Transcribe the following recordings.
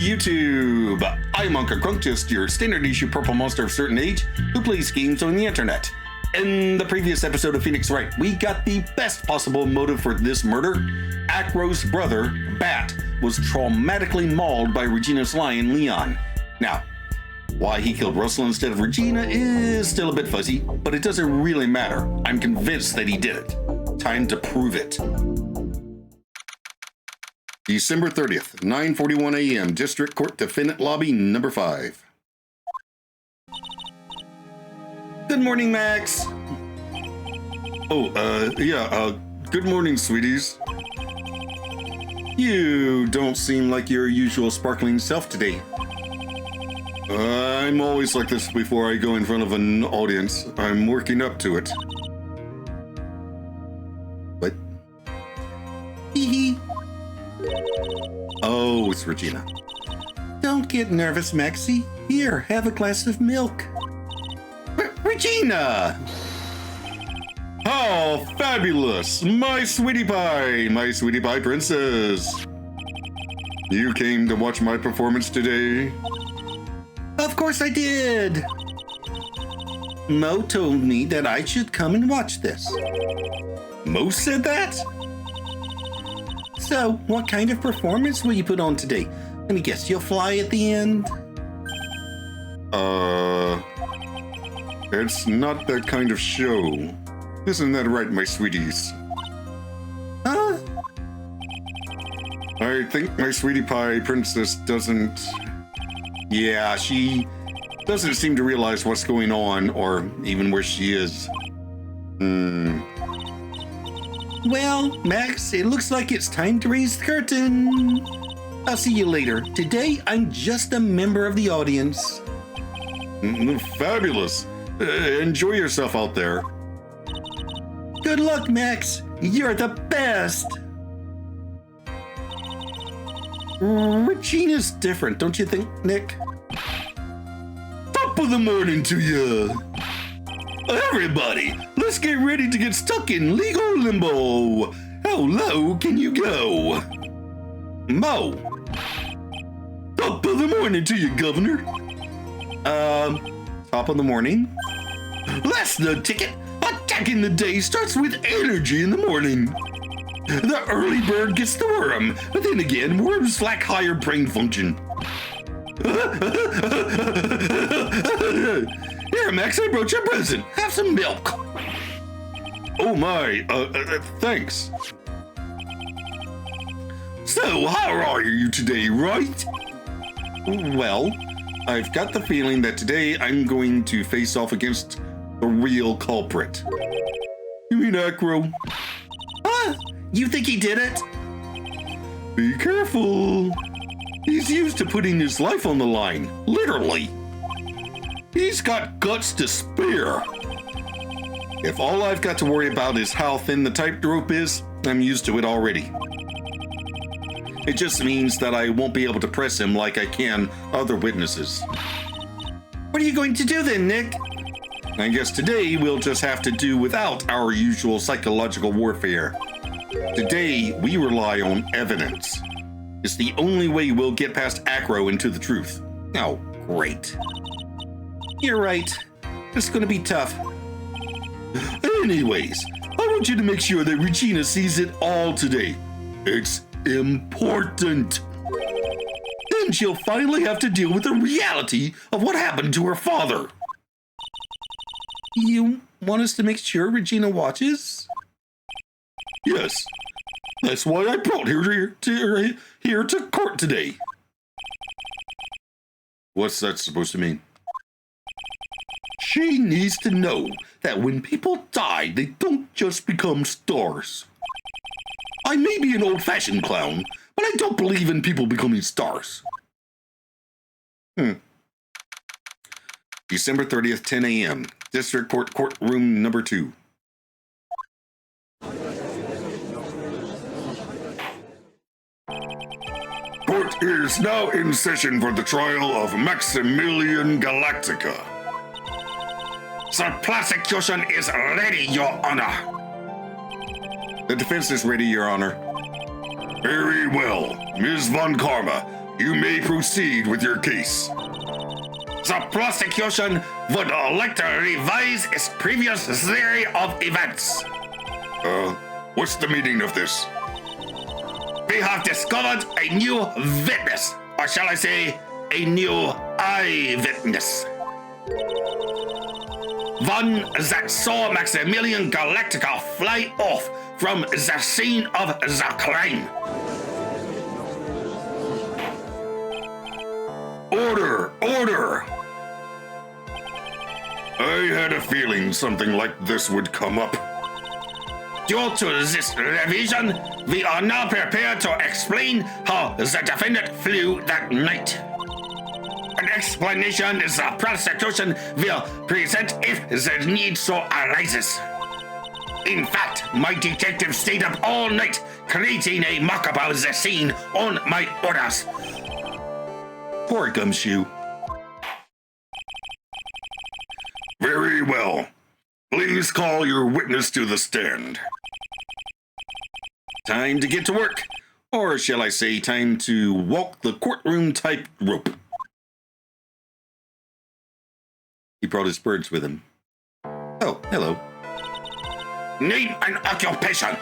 YouTube! I'm Unca Crunk, just your standard issue purple monster of certain age who plays games on the internet. In the previous episode of Phoenix Wright, we got the best possible motive for this murder. Acro's brother, Bat, was traumatically mauled by Regina's lion, Leon. Now, why he killed Russell instead of Regina is still a bit fuzzy, but it doesn't really matter. I'm convinced that he did it. Time to prove it. December 30th, 9:41 a.m., District Court Defendant Lobby number 5. Good morning, Max. Good morning, sweeties. You don't seem like your usual sparkling self today. I'm always like this before I go in front of an audience. I'm working up to it. What? Hee hee. Oh, it's Regina. Don't get nervous, Maxie. Here, have a glass of milk. Regina! Oh, fabulous! My sweetie pie princess. You came to watch my performance today? Of course I did. Mo told me that I should come and watch this. Mo said that? So, what kind of performance will you put on today? Let me guess, you'll fly at the end? It's not that kind of show. Isn't that right, my sweeties? Huh? I think my sweetie pie princess doesn't... Yeah, she doesn't seem to realize what's going on, or even where she is. Well, Max, it looks like it's time to raise the curtain. I'll see you later. Today, I'm just a member of the audience. Fabulous. Enjoy yourself out there. Good luck, Max. You're the best. Regina's different, don't you think, Nick? Top of the morning to you. Everybody, let's get ready to get stuck in legal limbo. How low can you go? Mo. Top of the morning to you, Governor. Top of the morning? That's the ticket. Attacking the day starts with energy in the morning. The early bird gets the worm, but then again, worms lack higher brain function. Here, Max, I brought you a present. Have some milk. Oh my, thanks. So, how are you today, right? Well, I've got the feeling that today I'm going to face off against the real culprit. You mean Acro? Huh? You think he did it? Be careful. He's used to putting his life on the line, literally. He's got guts to spare. If all I've got to worry about is how thin the tightrope is, I'm used to it already. It just means that I won't be able to press him like I can other witnesses. What are you going to do then, Nick? I guess today we'll just have to do without our usual psychological warfare. Today, we rely on evidence. It's the only way we'll get past Acro into the truth. Oh, great. You're right. It's gonna be tough. Anyways, I want you to make sure that Regina sees it all today. It's important. Then she'll finally have to deal with the reality of what happened to her father. You want us to make sure Regina watches? Yes. That's why I brought her here to court today. What's that supposed to mean? She needs to know that when people die, they don't just become stars. I may be an old-fashioned clown, but I don't believe in people becoming stars. December 30th, 10 a.m., District Court Courtroom number 2. Court is now in session for the trial of Maximilian Galactica. The prosecution is ready, Your Honor. The defense is ready, Your Honor. Very well. Ms. Von Karma, You may proceed with your case. The prosecution would like to revise its previous theory of events. What's the meaning of this? We have discovered a new witness, or shall I say, a new eyewitness. One that saw Maximilian Galactica fly off from the scene of the crime. Order! Order! I had a feeling something like this would come up. Due to this revision, we are now prepared to explain how the defendant flew that night. An explanation the prosecution will present if the need so arises. In fact, my detective stayed up all night creating a mock-up of the scene on my orders. Poor Gumshoe. Very well. Please call your witness to the stand. Time to get to work. Or shall I say, time to walk the courtroom tightrope. He brought his birds with him. Oh, hello. Name and occupation.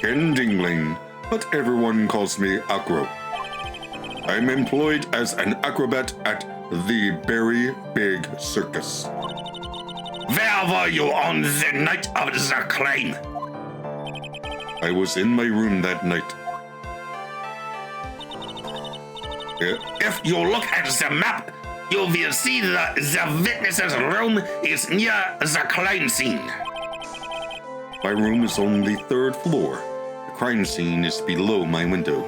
Ken Dingling, but everyone calls me Acro. I'm employed as an acrobat at the Very Big Circus. Where were you on the night of the crime? I was in my room that night. If you look at the map, you will see that the witness's room is near the crime scene. My room is on the 3rd floor. The crime scene is below my window.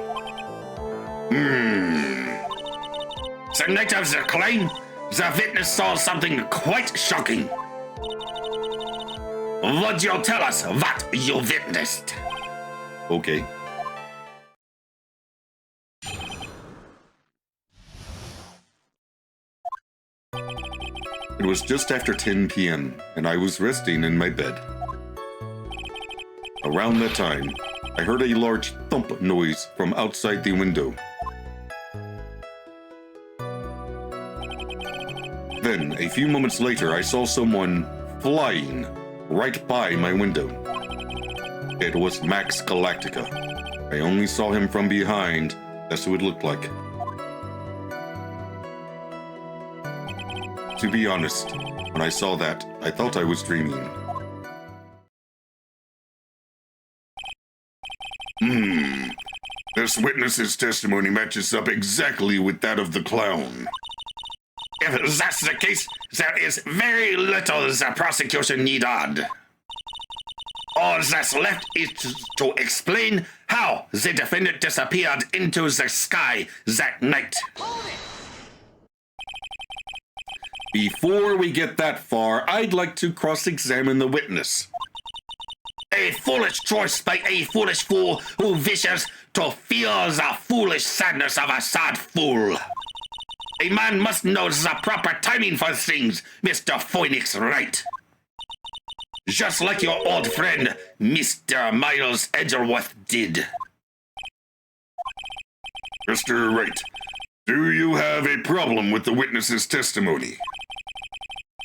The night of the crime, the witness saw something quite shocking. Would you tell us what you witnessed? Okay. It was just after 10 p.m., and I was resting in my bed. Around that time, I heard a large thump noise from outside the window. Then, a few moments later, I saw someone flying right by my window. It was Max Galactica. I only saw him from behind. That's what it looked like. To be honest, when I saw that, I thought I was dreaming. This witness's testimony matches up exactly with that of the clown. If that's the case, there is very little the prosecution need add. All that's left is to explain how the defendant disappeared into the sky that night. Before we get that far, I'd like to cross-examine the witness. A foolish choice by a foolish fool who wishes to feel the foolish sadness of a sad fool. A man must know the proper timing for things, Mr. Phoenix Wright. Just like your old friend, Mr. Miles Edgeworth did. Mr. Wright, do you have a problem with the witness's testimony?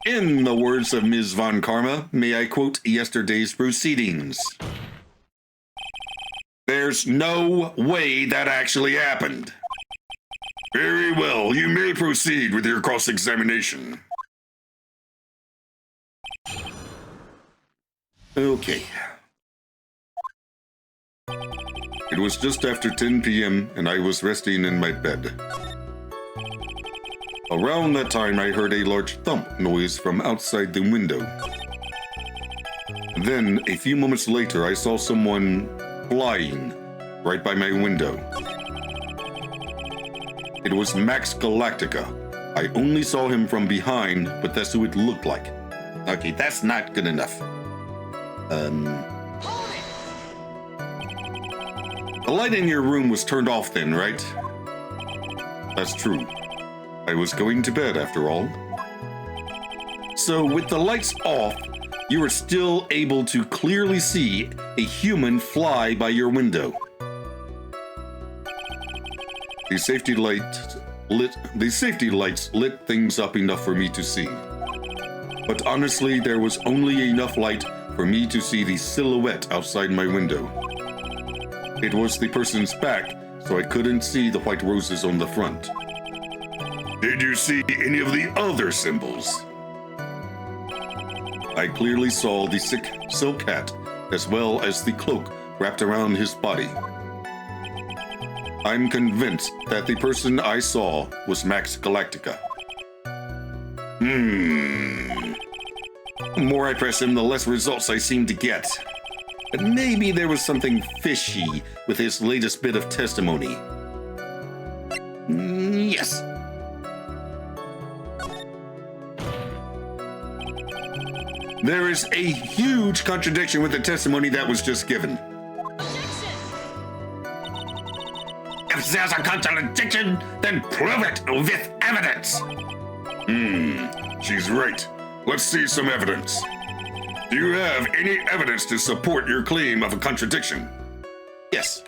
In the words of Ms. Von Karma, may I quote yesterday's proceedings? There's no way that actually happened. Very well, you may proceed with your cross-examination. Okay. It was just after 10 p.m. and I was resting in my bed. Around that time, I heard a large thump noise from outside the window. Then, a few moments later, I saw someone flying right by my window. It was Max Galactica. I only saw him from behind, but that's who it looked like. Okay, that's not good enough. The light in your room was turned off then, right? That's true. I was going to bed after all. So with the lights off, you were still able to clearly see a human fly by your window. The safety lights lit things up enough for me to see. But honestly, there was only enough light for me to see the silhouette outside my window. It was the person's back, so I couldn't see the white roses on the front. Did you see any of the other symbols? I clearly saw the silk hat, as well as the cloak wrapped around his body. I'm convinced that the person I saw was Max Galactica. The more I press him, the less results I seem to get. But maybe there was something fishy with his latest bit of testimony. Yes. There is a huge contradiction with the testimony that was just given. If there's a contradiction, then prove it with evidence. She's right. Let's see some evidence. Do you have any evidence to support your claim of a contradiction? Yes.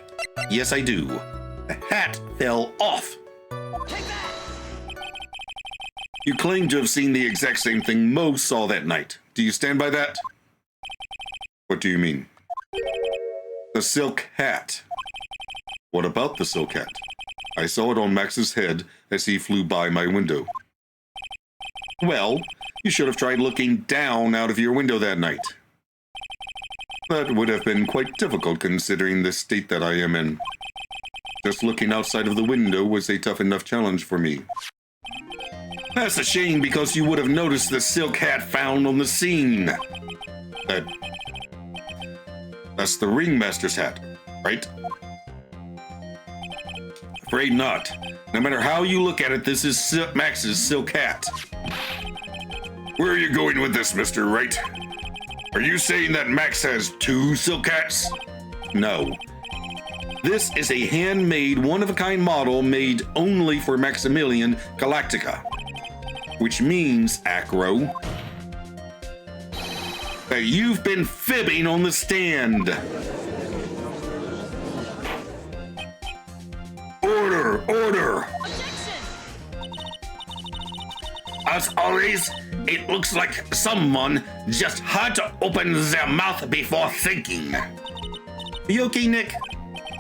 Yes, I do. The hat fell off. Take that! You claim to have seen the exact same thing Mo saw that night. Do you stand by that? What do you mean? The silk hat. What about the silk hat? I saw it on Max's head as he flew by my window. Well, you should have tried looking down out of your window that night. That would have been quite difficult considering the state that I am in. Just looking outside of the window was a tough enough challenge for me. That's a shame because you would have noticed the silk hat found on the scene. That's the ringmaster's hat, right? Afraid not. No matter how you look at it, this is Max's silk hat. Where are you going with this, Mr. Wright? Are you saying that Max has two silk hats? No. This is a handmade, one-of-a-kind model made only for Maximilian Galactica. Which means, Acro, that you've been fibbing on the stand. Order! Order! As always, it looks like someone just had to open their mouth before thinking. You okay, Nick?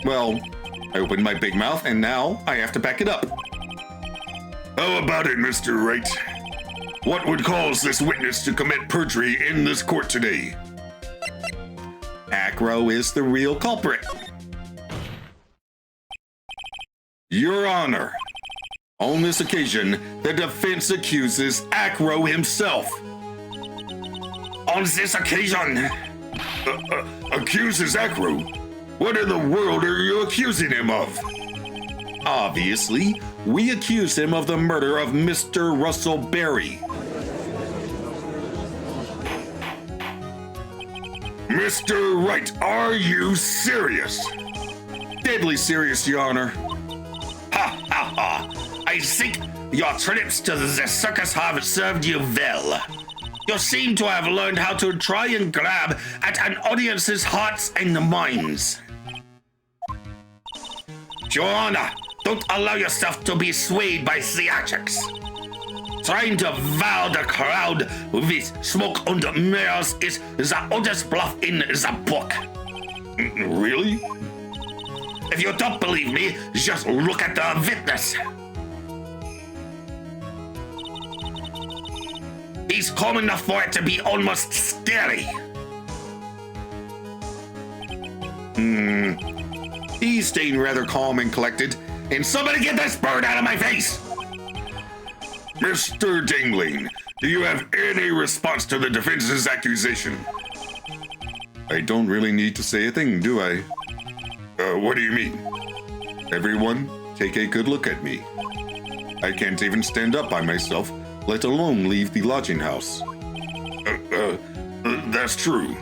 Well, I opened my big mouth and now I have to back it up. How about it, Mr. Wright? What would cause this witness to commit perjury in this court today? Acro is the real culprit. Your Honor, on this occasion, the defense accuses Acro himself. On this occasion, Accuses Acro? What in the world are you accusing him of? Obviously, we accuse him of the murder of Mr. Russell Berry. Mr. Wright, are you serious? Deadly serious, Your Honor. ha ha ha! I think your trips to the circus have served you well. You seem to have learned how to try and grab at an audience's hearts and minds. Your Honor, don't allow yourself to be swayed by theatrics. Trying to wow the crowd with smoke and mirrors is the oldest bluff in the book. Really? If you don't believe me, just look at the witness. He's calm enough for it to be almost scary. He's staying rather calm and collected. And somebody get this bird out of my face! Mr. Dingling, do you have any response to the defense's accusation? I don't really need to say a thing, do I? What do you mean? Everyone, take a good look at me. I can't even stand up by myself, let alone leave the lodging house. That's true.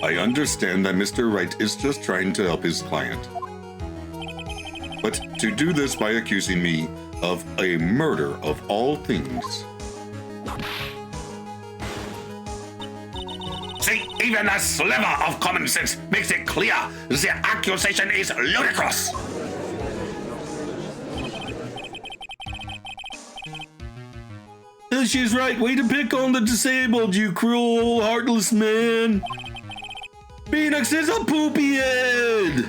I understand that Mr. Wright is just trying to help his client. But to do this by accusing me of a murder of all things. See, even a sliver of common sense makes it clear the accusation is ludicrous. she's right. Way to pick on the disabled, you cruel, heartless man. Phoenix is a poopy head.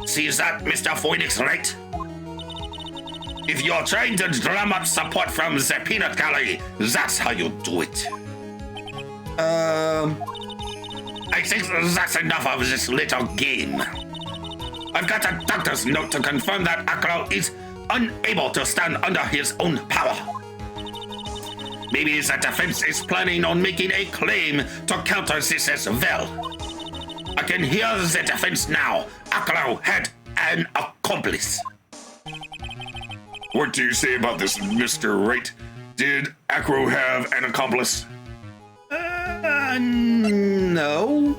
See that, Mr. Phoenix Wright? If you're trying to drum up support from the peanut gallery, that's how you do it. I think that's enough of this little game. I've got a doctor's note to confirm that Acro is unable to stand under his own power. Maybe the defense is planning on making a claim to counter this as well. I can hear the defense now. Acro had an accomplice. What do you say about this, Mr. Wright? Did Acro have an accomplice? No.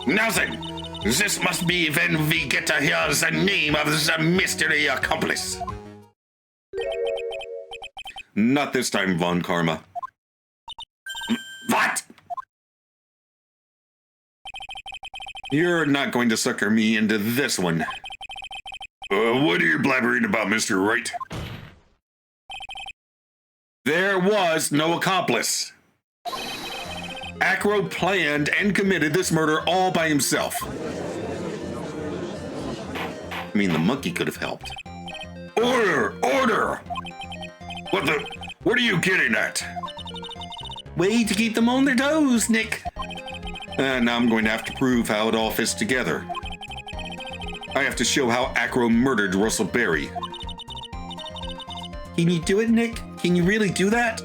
Nothing. This must be when we get to hear the name of the mystery accomplice. Not this time, Von Karma. What? You're not going to sucker me into this one. What are you blabbering about, Mr. Wright? There was no accomplice. Acro planned and committed this murder all by himself. I mean, the monkey could have helped. Order! Order! What are you getting at? Way to keep them on their toes, Nick. Now I'm going to have to prove how it all fits together. I have to show how Acro murdered Russell Berry. Can you do it, Nick? Can you really do that?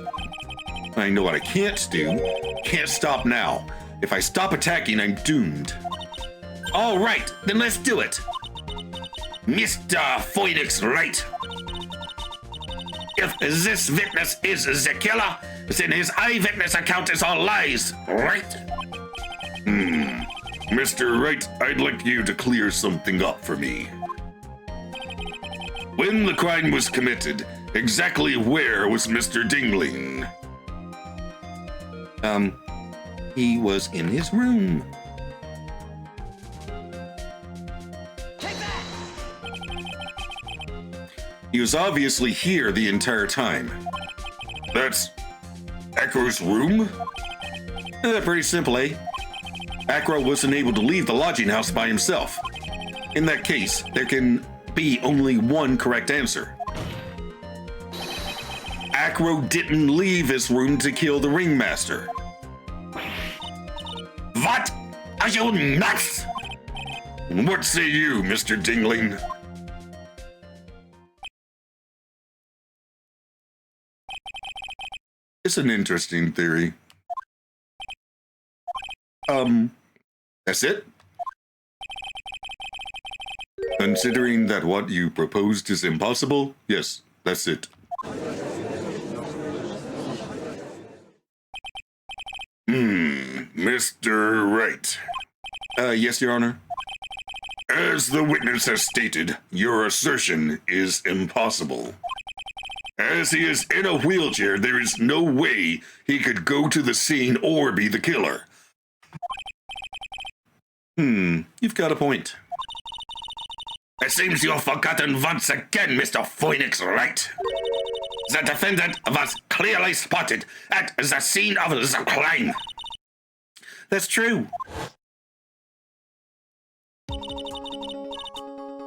I know what I can't do. Can't stop now. If I stop attacking, I'm doomed. All right, then let's do it. Mr. Phoenix Wright. If this witness is the killer, then his eyewitness account is all lies, right? Mr. Wright, I'd like you to clear something up for me. When the crime was committed, exactly where was Mr. Dingling? He was in his room. He was obviously here the entire time. That's Acro's room? Pretty simple, eh? Acro wasn't able to leave the lodging house by himself. In that case, there can be only one correct answer. Acro didn't leave his room to kill the ringmaster. What? Are you nuts? What say you, Mr. Dingling? It's an interesting theory. That's it? Considering that what you proposed is impossible, yes, that's it. Mr. Wright. Yes, Your Honor. As the witness has stated, your assertion is impossible. As he is in a wheelchair, there is no way he could go to the scene or be the killer. You've got a point. It seems you've forgotten once again, Mr. Phoenix Wright. The defendant was clearly spotted at the scene of the crime. That's true.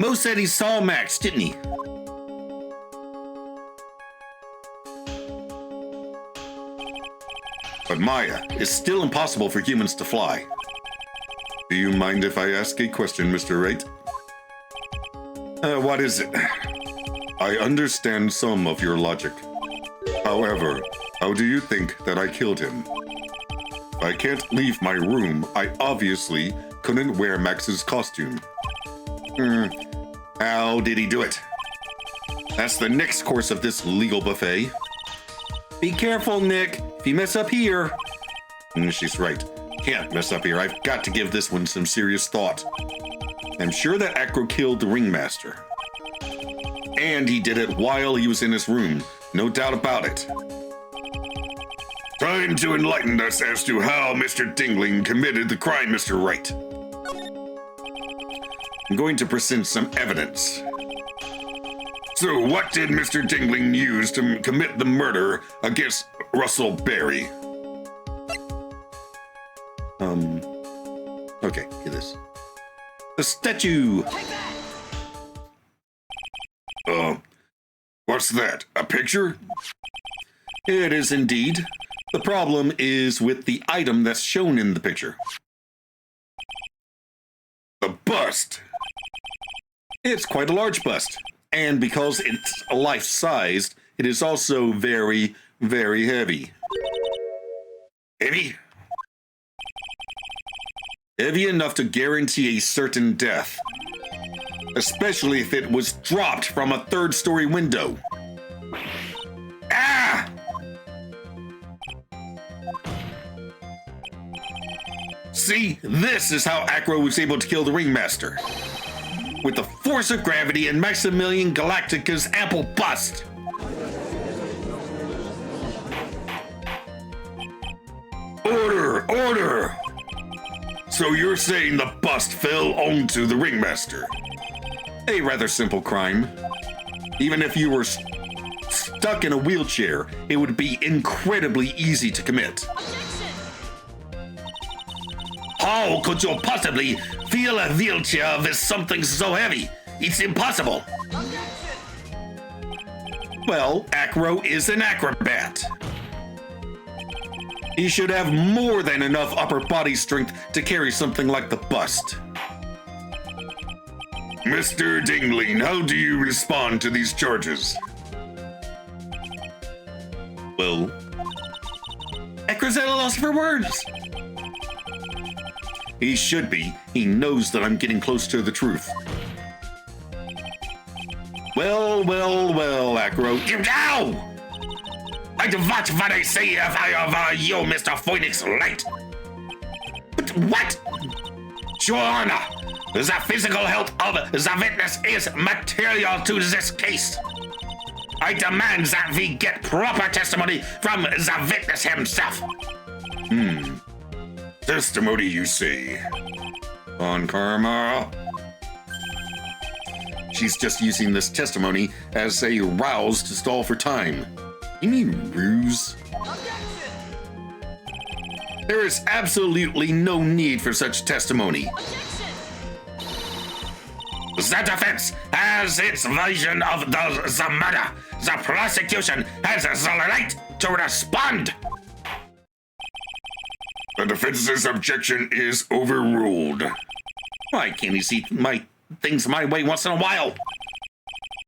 Mo said he saw Max, didn't he? But Maya, it's still impossible for humans to fly. Do you mind if I ask a question, Mr. Wright? What is it? I understand some of your logic. However, how do you think that I killed him? If I can't leave my room, I obviously couldn't wear Max's costume. How did he do it? That's the next course of this legal buffet. Be careful, Nick. If you mess up here... She's right. Can't mess up here. I've got to give this one some serious thought. I'm sure that Acro killed the ringmaster. And he did it while he was in his room. No doubt about it. Time to enlighten us as to how Mr. Dingling committed the crime, Mr. Wright. I'm going to present some evidence. So what did Mr. Dingling use to commit the murder against Russell Berry? Okay, get this. The statue. What's that? A picture? It is indeed. The problem is with the item that's shown in the picture. The bust. It's quite a large bust. And because it's life-sized, it is also very, very heavy. Heavy? Heavy enough to guarantee a certain death. Especially if it was dropped from a third-story window. Ah! See, this is how Acro was able to kill the Ringmaster. With the force of gravity and Maximilian Galactica's ample bust. Order! Order! So you're saying the bust fell onto the Ringmaster? A rather simple crime. Even if you were stuck in a wheelchair, it would be incredibly easy to commit. How could you possibly feel a wheelchair with something so heavy? It's impossible. Well, Acro is an acrobat. He should have more than enough upper body strength to carry something like the bust. Mr. Dingling, how do you respond to these charges? Well, Acro's at a loss for words. He should be. He knows that I'm getting close to the truth. Well, Acro. You know! I'd watch what I say if I were you, Mr. Phoenix Wright. But what? Your Honor, the physical health of the witness is material to this case. I demand that we get proper testimony from the witness himself. Testimony, you say? On karma. She's just using this testimony as a rouse to stall for time. You mean ruse? There is absolutely no need for such testimony. The defense has its version of the murder. The prosecution has the right to respond. The defense's objection is overruled. Why can't he see things my way once in a while?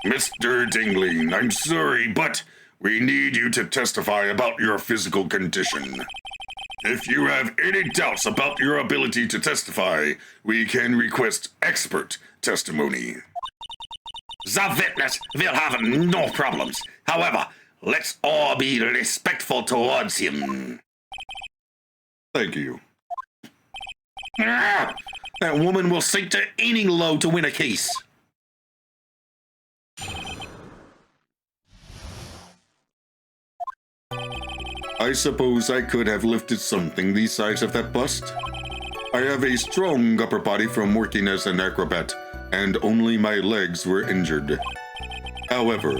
Mr. Dingling, I'm sorry, but we need you to testify about your physical condition. If you have any doubts about your ability to testify, we can request expert testimony. The witness will have no problems. However, let's all be respectful towards him. Thank you. That woman will sink to any low to win a case. I suppose I could have lifted something the size of that bust. I have a strong upper body from working as an acrobat, and only my legs were injured. However,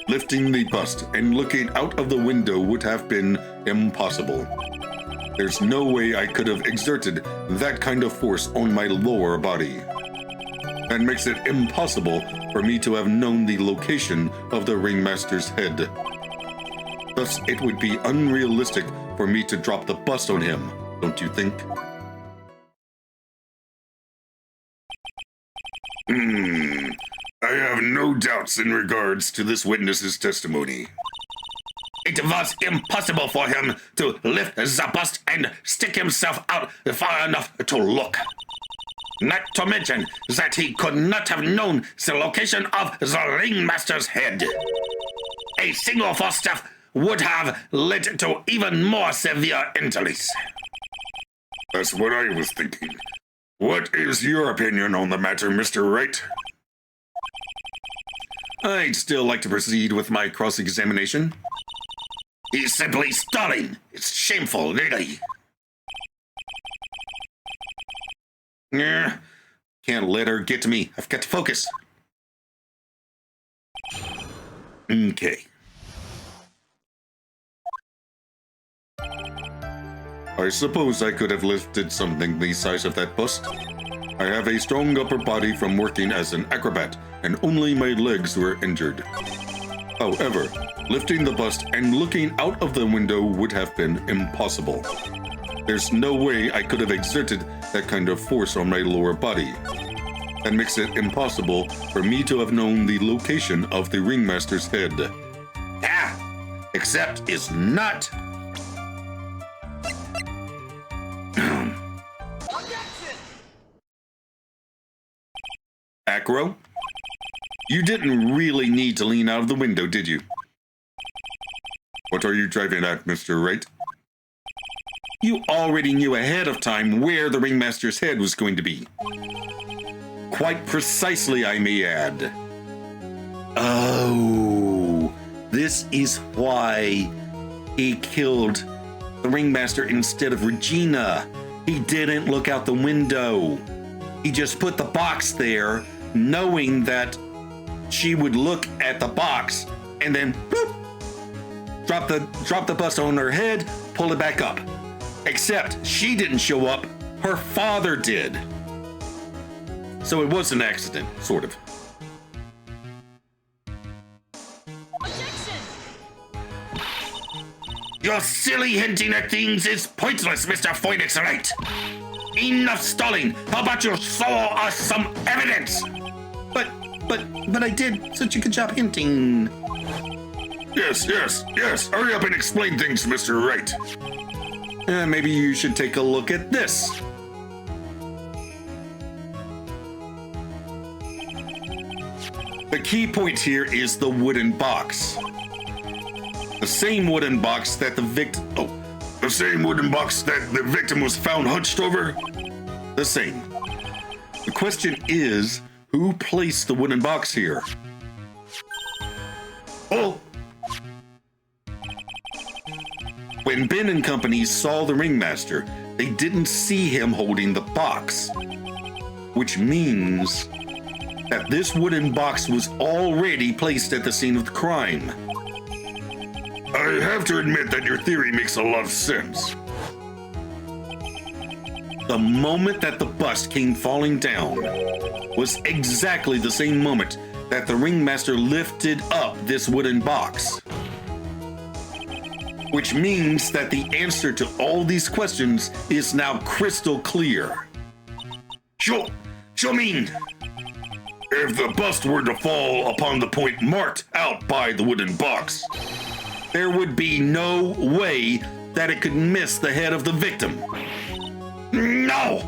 lifting the bust and looking out of the window would have been impossible. There's no way I could have exerted that kind of force on my lower body. That makes it impossible for me to have known the location of the Ringmaster's head. Thus, it would be unrealistic for me to drop the bust on him, don't you think? I have no doubts in regards to this witness's testimony. It was impossible for him to lift the bust and stick himself out far enough to look. Not to mention that he could not have known the location of the Ringmaster's head. A single false step would have led to even more severe injuries. That's what I was thinking. What is your opinion on the matter, Mr. Wright? I'd still like to proceed with my cross-examination. He's simply stalling. It's shameful, really. Can't let her get to me. I've got to focus. Okay. I suppose I could have lifted something the size of that bust. I have a strong upper body from working as an acrobat, and only my legs were injured. However, lifting the bust and looking out of the window would have been impossible. There's no way I could have exerted that kind of force on my lower body. That makes it impossible for me to have known the location of the ringmaster's head. Ah, except it's not. Acro? You didn't really need to lean out of the window, did you? What are you driving at, Mr. Wright? You already knew ahead of time where the ringmaster's head was going to be. Quite precisely, I may add. Oh, this is why he killed the ringmaster instead of Regina. He didn't look out the window. He just put the box there, knowing that she would look at the box and then boop, drop the bust on her head, pull it back up. Except she didn't show up, her father did. So it was an accident, sort of. Objection! Your silly hinting at things is pointless, Mr. Phoenix Wright. Enough stalling. How about you show us some evidence? But I did such a good job hinting. Yes. Hurry up and explain things, Mr. Wright. Maybe you should take a look at this. The key point here is the wooden box. The same wooden box that the victim... Oh, The same wooden box that the victim was found hunched over? the same. The question is, who placed the wooden box here? Oh, When Ben and company saw the ringmaster, they didn't see him holding the box. Which means that this wooden box was already placed at the scene of the crime. I have to admit that your theory makes a lot of sense. The moment that the bust came falling down was exactly the same moment that the ringmaster lifted up this wooden box. Which means that the answer to all these questions is now crystal clear. Sure mean, if the bust were to fall upon the point marked out by the wooden box, There would be no way that it could miss the head of the victim. no!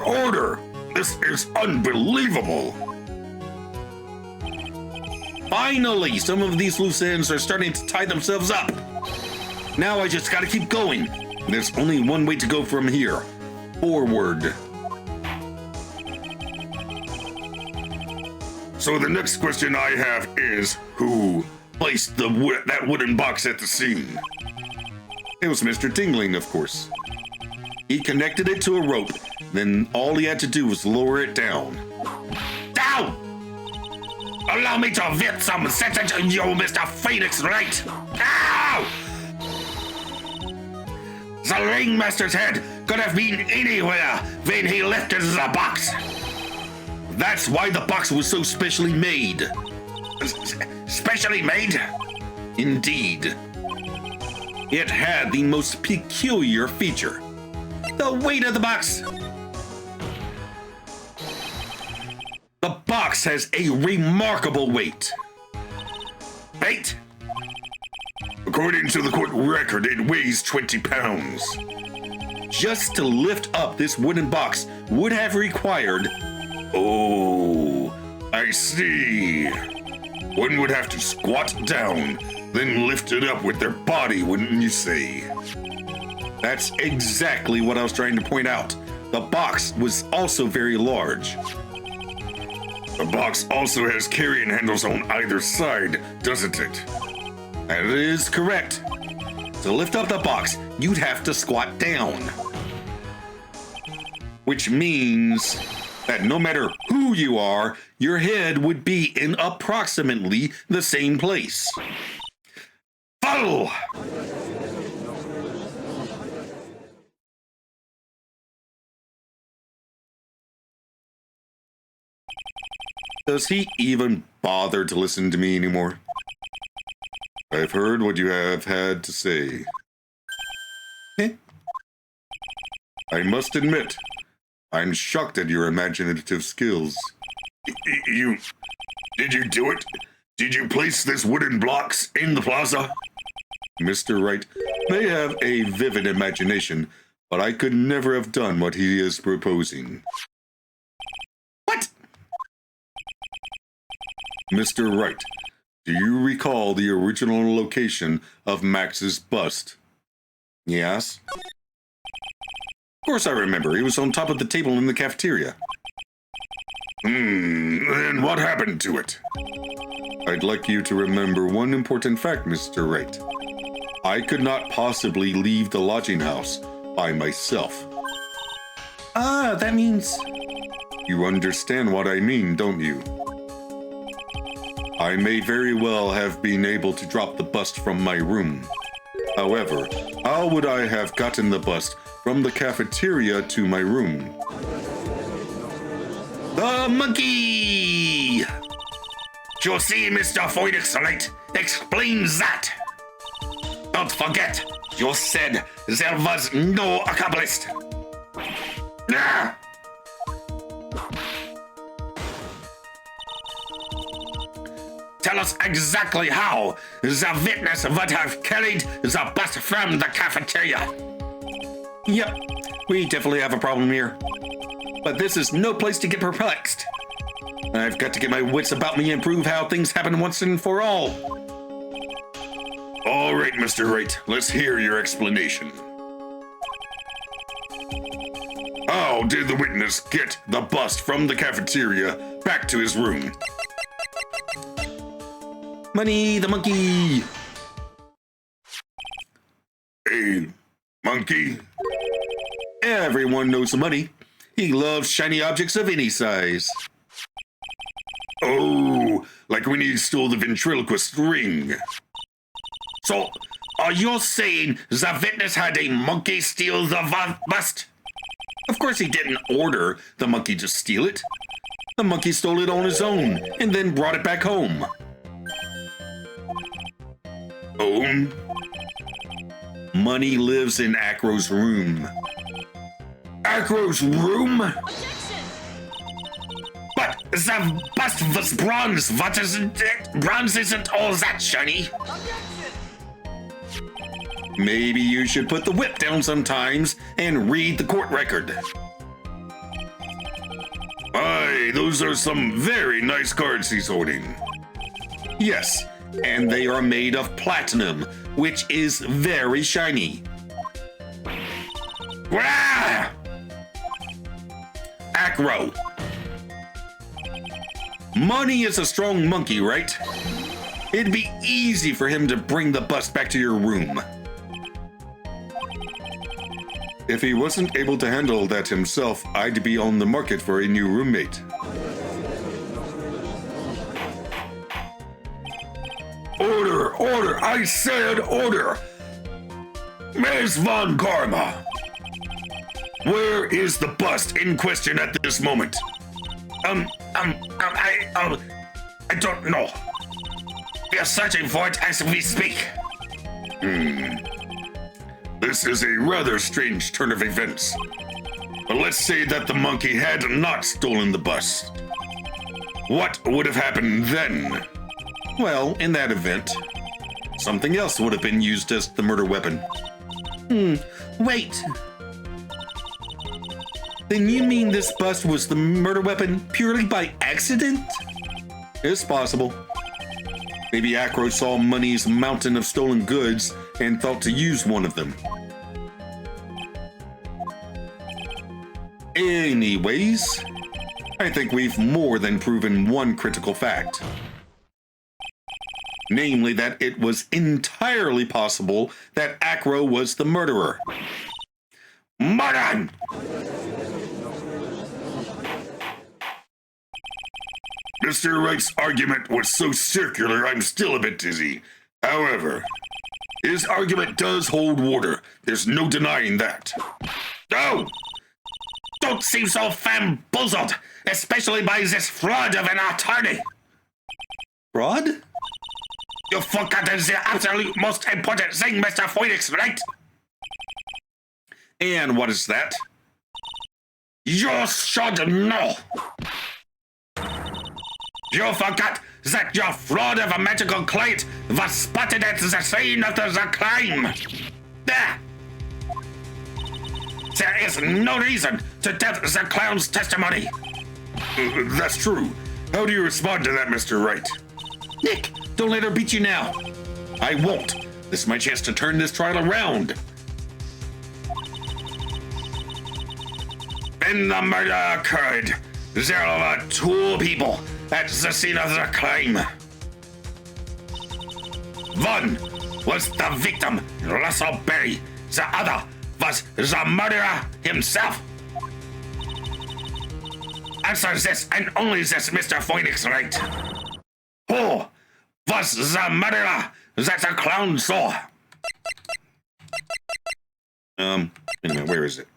Order! This is unbelievable! Finally, some of these loose ends are starting to tie themselves up. Now I just gotta keep going. There's only one way to go from here. Forward. So the next question I have is, who placed that wooden box at the scene? It was Mr. Tingling, of course. He connected it to a rope, then all he had to do was lower it down. Down! Allow me to vet some sense into you, Mr. Phoenix Wright. Ow! The ringmaster's head could have been anywhere when he lifted the box. That's why the box was so specially made. Specially made? Indeed. It had the most peculiar feature. The weight of the box. The box has a remarkable weight. Wait. According to the court record, it weighs 20 pounds. Just to lift up this wooden box would have required... Oh, I see. One would have to squat down, then lift it up with their body, wouldn't you say? That's exactly what I was trying to point out. The box was also very large. The box also has carrying handles on either side, doesn't it? That is correct. To lift up the box, you'd have to squat down. Which means that no matter who you are, your head would be in approximately the same place. Follow! Does he even bother to listen to me anymore? I've heard what you have had to say. I must admit, I'm shocked at your imaginative skills. Did you do it? Did you place this wooden blocks in the plaza? Mr. Wright may have a vivid imagination, but I could never have done what he is proposing. What? Mr. Wright, do you recall the original location of Max's bust? Yes. Of course I remember. He was on top of the table in the cafeteria. Then what happened to it? I'd like you to remember one important fact, Mr. Wright. I could not possibly leave the lodging house by myself. Ah, that means... You understand what I mean, don't you? I may very well have been able to drop the bust from my room. However, how would I have gotten the bust from the cafeteria to my room? The monkey! You see, Mr. Phoenix Wright explains that. Don't forget, you said there was no accomplice. Ah! Tell us exactly how the witness would have carried the bust from the cafeteria. Yep, we definitely have a problem here. But this is no place to get perplexed. I've got to get my wits about me and prove how things happen once and for all. All right, Mr. Wright, let's hear your explanation. How did the witness get the bust from the cafeteria back to his room? Money the monkey! A monkey? Everyone knows the money. He loves shiny objects of any size. Oh, like when he stole the ventriloquist ring. So, are you saying the witness had a monkey steal the bust? Of course he didn't order the monkey to steal it. The monkey stole it on his own and then brought it back home. Home? Money lives in Acro's room. Acro's room? Objection! But the bust was bronze. What isn't it? Bronze isn't all that shiny. Objection! Maybe you should put the whip down sometimes and read the court record. Aye, those are some very nice cards he's holding. Yes, and they are made of platinum, which is very shiny. Wah! Acro. Money is a strong monkey, right? It'd be easy for him to bring the bust back to your room. If he wasn't able to handle that himself, I'd be on the market for a new roommate. Order, order, I said order. Ms. Von Karma, where is the bust in question at this moment? I don't know. We are searching for it as we speak. This is a rather strange turn of events. But let's say that the monkey had not stolen the bust. What would have happened then? Well, in that event, something else would have been used as the murder weapon. Wait. Then you mean this bust was the murder weapon purely by accident? It's possible. Maybe Acro saw Money's mountain of stolen goods and thought to use one of them. Anyways, I think we've more than proven one critical fact. Namely that it was entirely possible that Acro was the murderer. Murder! Mr. Wright's argument was so circular, I'm still a bit dizzy. However, his argument does hold water. There's no denying that. Oh! Don't seem so bamboozled, especially by this fraud of an attorney. Fraud? You forgot the absolute most important thing, Mr. Phoenix Wright. And what is that? You should know. You forgot that your fraud of a magical client was spotted at the scene of the crime. There. There is no reason to doubt the clown's testimony. That's true. How do you respond to that, Mr. Wright? Nick, don't let her beat you now. I won't. This is my chance to turn this trial around. When the murder occurred, there were two people at the scene of the crime. One was the victim, Russell Berry. The other was the murderer himself. Answer this and only this, Mr. Phoenix Wright. Who was the murderer that the clown saw? Wait a minute, where is it?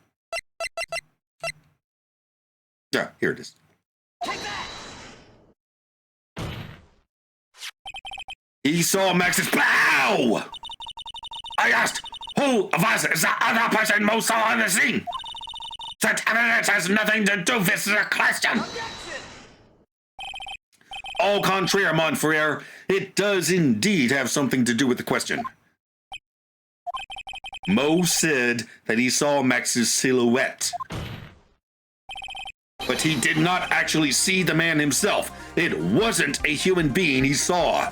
Yeah, here it is. He saw Max's pow! I asked, who was the other person Mo saw on the scene? That evidence has nothing to do with the question. Au contraire, mon frere, it does indeed have something to do with the question. Mo said that he saw Max's silhouette. But he did not actually see the man himself. It wasn't a human being he saw.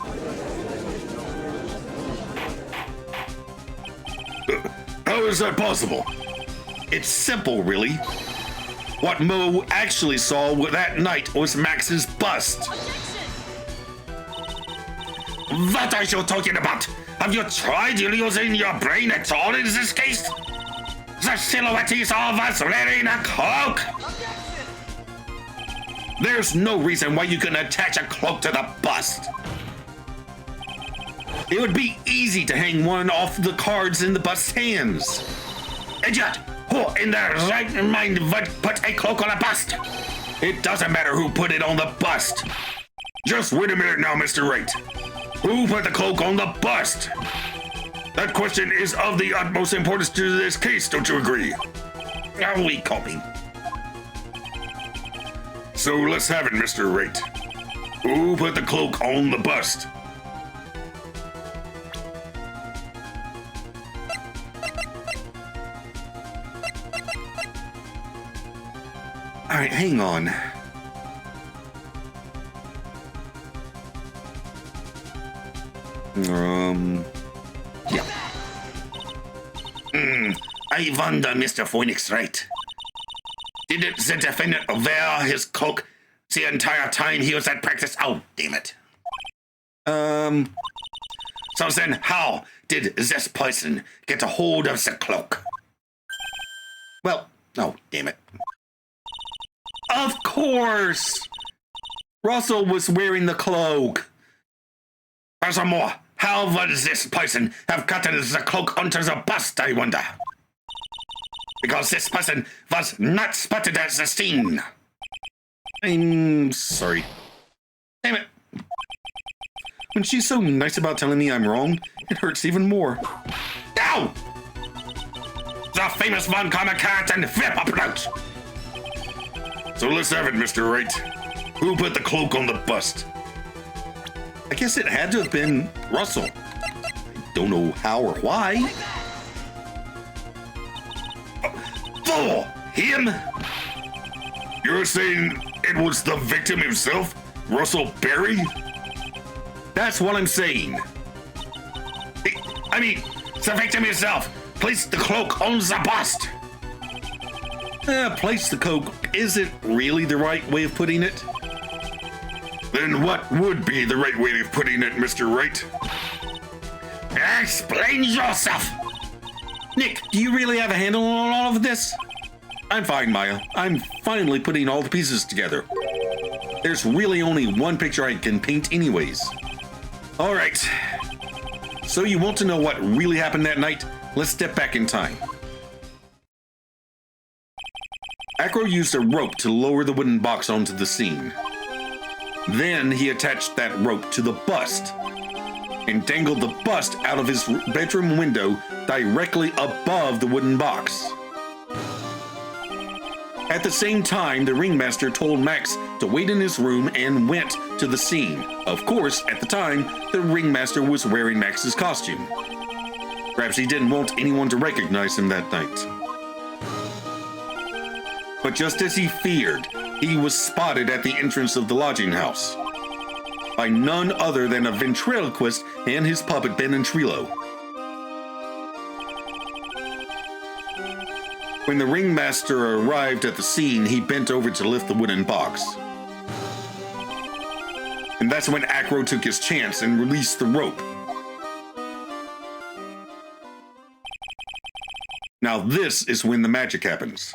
How is that possible? It's simple, really. What Mo actually saw that night was Max's bust. What are you talking about? Have you tried using your brain at all in this case? The silhouette he saw was wearing a cloak. There's no reason why you can attach a cloak to the bust. It would be easy to hang one off the cards in the bust's hands. Idiot! Who in their right mind would put a cloak on a bust? It doesn't matter who put it on the bust. Just wait a minute now, Mr. Wright. Who put the cloak on the bust? That question is of the utmost importance to this case, don't you agree? Are we copying? So let's have it, Mr. Wright. Who put the cloak on the bust? All right, hang on. Yeah. I wonder, Mr. Phoenix Wright. Did the defendant wear his cloak the entire time he was at practice? Oh, damn it. So then how did this person get a hold of the cloak? Well, oh, damn it. Of course! Russell was wearing the cloak. Furthermore, how would this person have gotten the cloak onto the bust, I wonder? Because this person was not spotted at the scene. I'm sorry. Damn it. When she's so nice about telling me I'm wrong, it hurts even more. Now! The famous Von Karma cat and flip approach! So let's have it, Mr. Wright. Who put the cloak on the bust? I guess it had to have been Russell. I don't know how or why. For him? You're saying it was the victim himself, Russell Berry? That's what I'm saying. I mean, the victim himself placed the cloak on the bust. Place the cloak isn't really the right way of putting it. Then what would be the right way of putting it, Mr. Wright? Explain yourself! Nick, do you really have a handle on all of this? I'm fine, Maya. I'm finally putting all the pieces together. There's really only one picture I can paint anyways. All right. So you want to know what really happened that night? Let's step back in time. Acro used a rope to lower the wooden box onto the scene. Then he attached that rope to the bust and dangled the bust out of his bedroom window directly above the wooden box. At the same time, the ringmaster told Max to wait in his room and went to the scene. Of course, at the time, the ringmaster was wearing Max's costume. Perhaps he didn't want anyone to recognize him that night. But just as he feared, he was spotted at the entrance of the lodging house by none other than a ventriloquist and his puppet Ben and Trilo. When the ringmaster arrived at the scene, he bent over to lift the wooden box. And that's when Acro took his chance and released the rope. Now this is when the magic happens.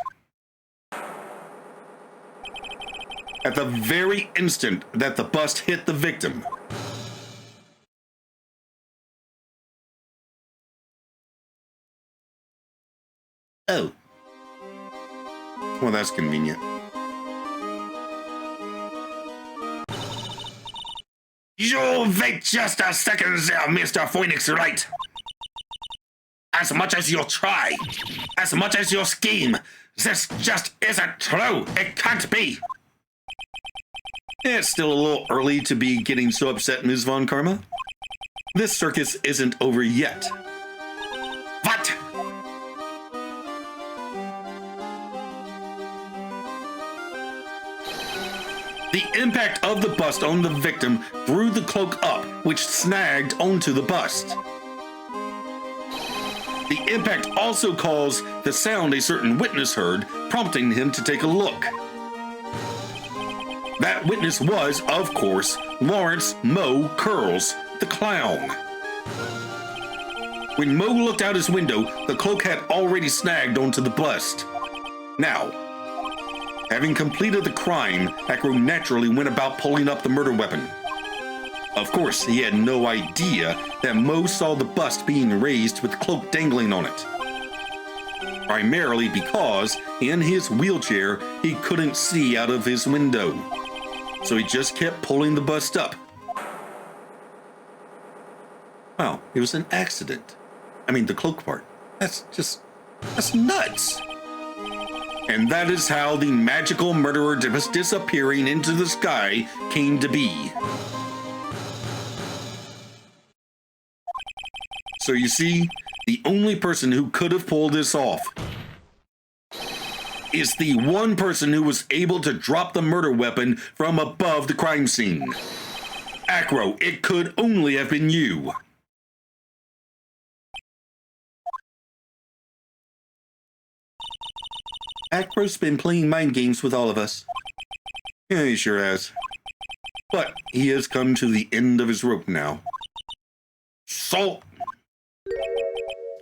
At the very instant that the bust hit the victim, oh. Well, that's convenient. You wait just a second there, Mr. Phoenix Wright. As much as you try, as much as you scheme, this just isn't true. It can't be. It's still a little early to be getting so upset, Ms. Von Karma. This circus isn't over yet. What? The impact of the bust on the victim threw the cloak up, which snagged onto the bust. The impact also caused the sound a certain witness heard, prompting him to take a look. That witness was, of course, Lawrence Moe Curls, the clown. When Moe looked out his window, the cloak had already snagged onto the bust. Now, having completed the crime, Acro naturally went about pulling up the murder weapon. Of course, he had no idea that Moe saw the bust being raised with the cloak dangling on it. Primarily because, in his wheelchair, he couldn't see out of his window. So he just kept pulling the bust up. Wow, it was an accident. I mean, the cloak part. That's nuts. And that is how the magical murderer disappearing into the sky came to be. So you see, the only person who could have pulled this off is the one person who was able to drop the murder weapon from above the crime scene. Acro, it could only have been you. Acro's been playing mind games with all of us. Yeah, he sure has. But he has come to the end of his rope now. So,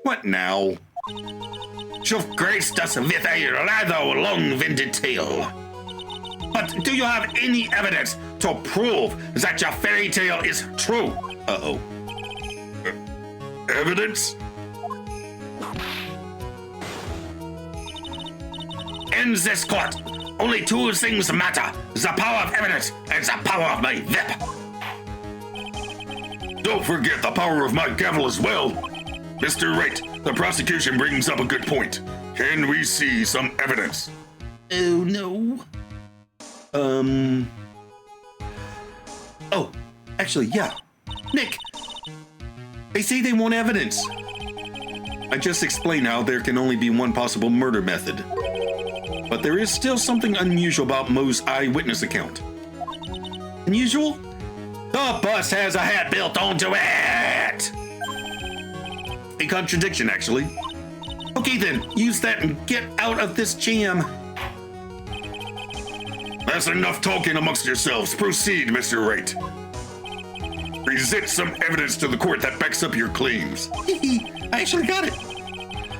what now? you've graced us with a rather long-winded tale. But do you have any evidence to prove that your fairy tale is true? Uh-oh. Evidence? In this court, only two things matter: the power of evidence and the power of my whip. Don't forget the power of my gavel as well. Mr. Wright, the prosecution brings up a good point. Can we see some evidence? Oh, no. Oh, actually, yeah. Nick, they say they want evidence. I just explained how there can only be one possible murder method. But there is still something unusual about Moe's eyewitness account. Unusual? The bus has a hat built onto it! A contradiction, actually. Okay then, use that and get out of this jam. That's enough talking amongst yourselves. Proceed, Mr. Wright. Present some evidence to the court that backs up your claims. I actually got it.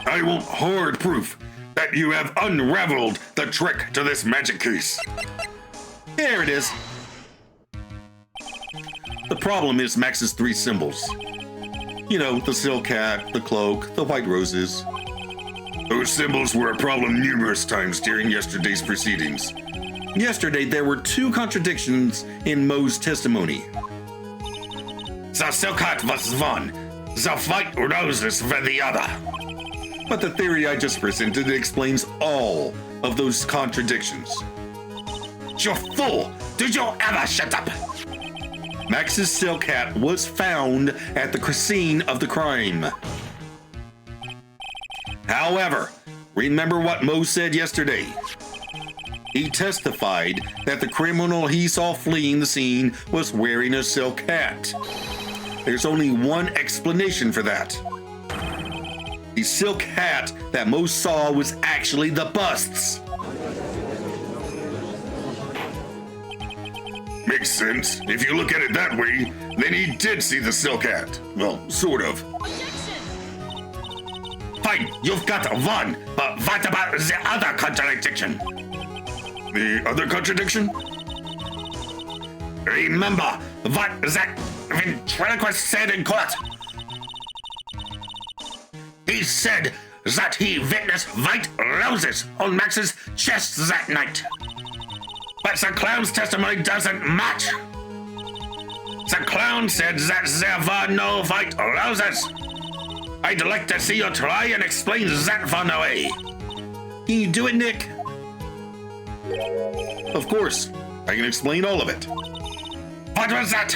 I want hard proof that you have unraveled the trick to this magic case. There it is. problem is Max's three symbols. You know, the silk hat, the cloak, the white roses. Those symbols were a problem numerous times during yesterday's proceedings. Yesterday, there were two contradictions in Mo's testimony. The silk hat was one, the white roses were the other. But the theory I just presented explains all of those contradictions. You fool! Do you ever shut up? Max's silk hat was found at the scene of the crime. However, remember what Mo said yesterday. He testified that the criminal he saw fleeing the scene was wearing a silk hat. There's only one explanation for that. The silk hat that Mo saw was actually the bust's. Makes sense. If you look at it that way, then he did see the silk hat. Well, sort of. Fine, you've got one, but what about the other contradiction? The other contradiction? Remember what that ventriloquist said in court? He said that he witnessed white roses on Max's chest that night. But the clown's testimony doesn't match. The clown said that there were no white roses. I'd like to see you try and explain that one away. Can you do it, Nick? Of course. I can explain all of it. What was that?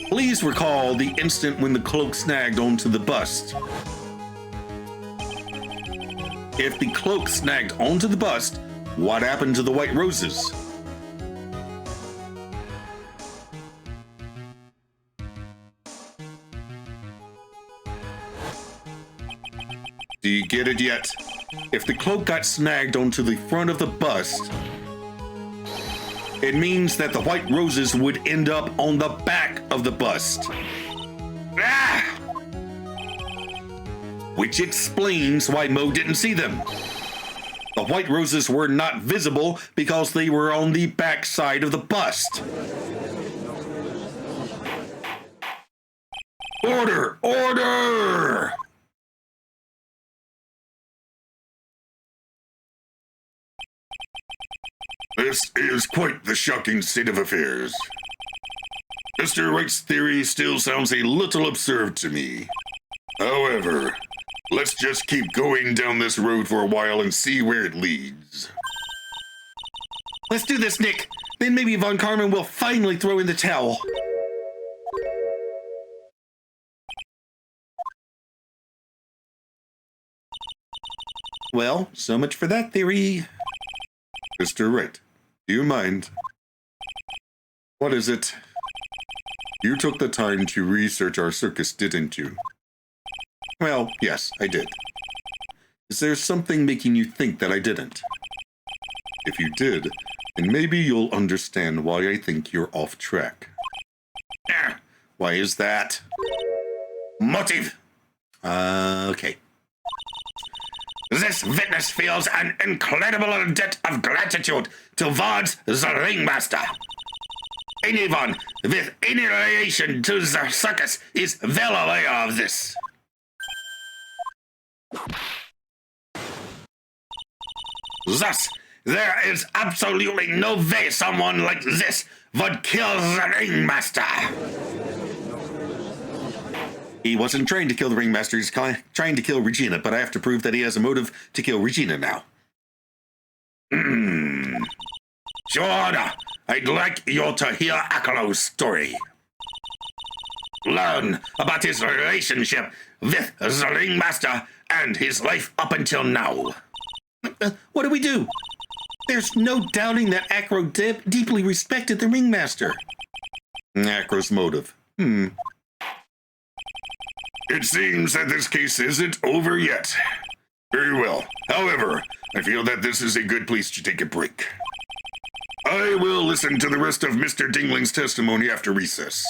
Please recall the instant when the cloak snagged onto the bust. If the cloak snagged onto the bust, what happened to the white roses? Do you get it yet? If the cloak got snagged onto the front of the bust, it means that the white roses would end up on the back of the bust. Ah! Which explains why Mo didn't see them. The white roses were not visible because they were on the back side of the bust. Order! Order! This is quite the shocking state of affairs. Mr. Wright's theory still sounds a little absurd to me. However, let's just keep going down this road for a while and see where it leads. Let's do this, Nick. Then maybe Von Karman will finally throw in the towel. Well, so much for that theory. Mr. Wright, do you mind? What is it? You took the time to research our circus, didn't you? Well, yes, I did. Is there something making you think that I didn't? If you did, then maybe you'll understand why I think you're off track. Why is that? Motive. Okay. This witness feels an incredible debt of gratitude towards the ringmaster. Anyone with any relation to the circus is well aware of this. Thus, there is absolutely no way someone like this would kill the ringmaster. He wasn't trying to kill the ringmaster, he's trying to kill Regina, but I have to prove that he has a motive to kill Regina now. Your Honor, I'd like you to hear Akalo's story. Learn about his relationship with the ringmaster and his life up until now. What do we do? There's no doubting that Acro deeply respected the ringmaster. Acro's motive. It seems that this case isn't over yet. Very well. However, I feel that this is a good place to take a break. I will listen to the rest of Mr. Dingling's testimony after recess.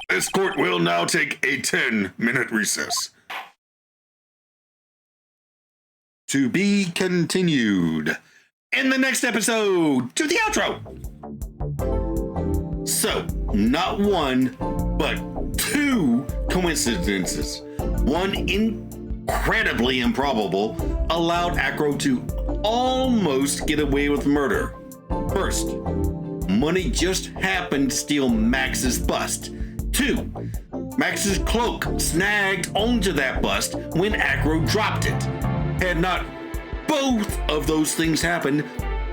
This court will now take a 10-minute recess. To be continued in the next episode. To the outro. So, not one, but two coincidences. One incredibly improbable allowed Acro to almost get away with murder. First, money just happened to steal Max's bust. Two, Max's cloak snagged onto that bust when Acro dropped it. Had not both of those things happened,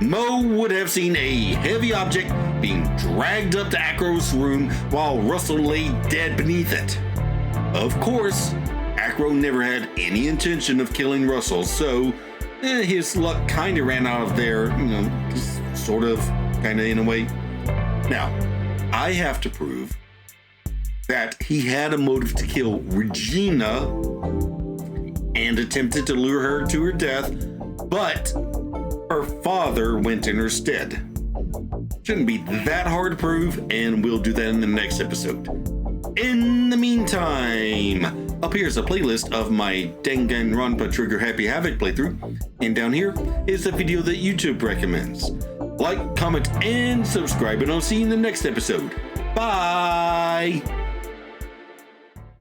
Mo would have seen a heavy object being dragged up to Acro's room while Russell lay dead beneath it. Of course, Acro never had any intention of killing Russell, so his luck kind of ran out of there, sort of, kind of in a way. Now, I have to prove that he had a motive to kill Regina and attempted to lure her to her death, but her father went in her stead. Shouldn't be that hard to prove, and we'll do that in the next episode. In the meantime, up here is a playlist of my Danganronpa Trigger Happy Havoc playthrough, and down here is the video that YouTube recommends. Like, comment, and subscribe, and I'll see you in the next episode. Bye!